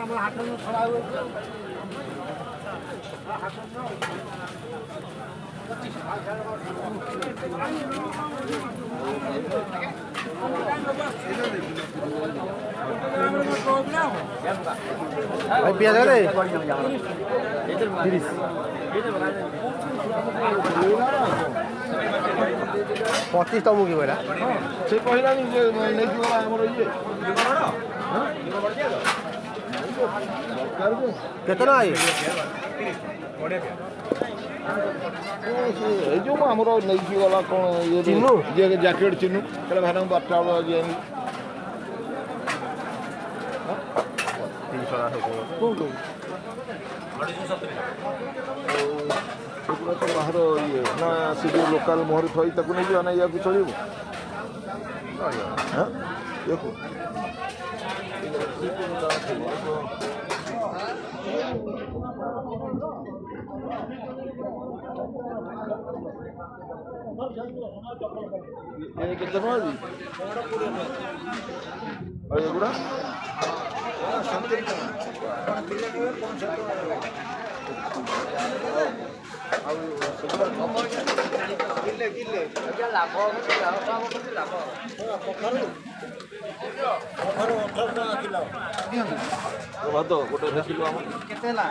আমার হাত ছড়া হয়েছে পেঁয়াজ আছে 30 25 ଟଙ୍କା କି କହିଲା ସେ କହିଲାନି ଯେ ନେଇଯିବ ଆମର ଇଏ କେତେ ଟଙ୍କା ଇଏ ଏଇ ଯୋଉ ଆମର ନେଇକି ଗଲା କ'ଣ ଇଏ ଚିନୁ ଯିଏ ଜ୍ୟାକେଟ୍ ଚିନୁ ହେଲେ ଭାଇନା 12ଟା ବେଳେ ଯିଏନି 300 କୁହନ୍ତୁ ସେଗୁଡ଼ା ତ ବାହାର ଇଏ ନା ସେ ଯେଉଁ ଲୋକାଲ ମୋହରେ ଥଇ ତାକୁ ନେଇଯିବା ନା ୟାକୁ ଚଳିବ ଦେଖୁ କେତେ ଟଙ୍କା ଅଛି ଆଉ ଏଗୁଡ଼ା ଭାତ ଗୋଟେ ଦେଖିଲୁ ଆମର କେତେ ହେଲା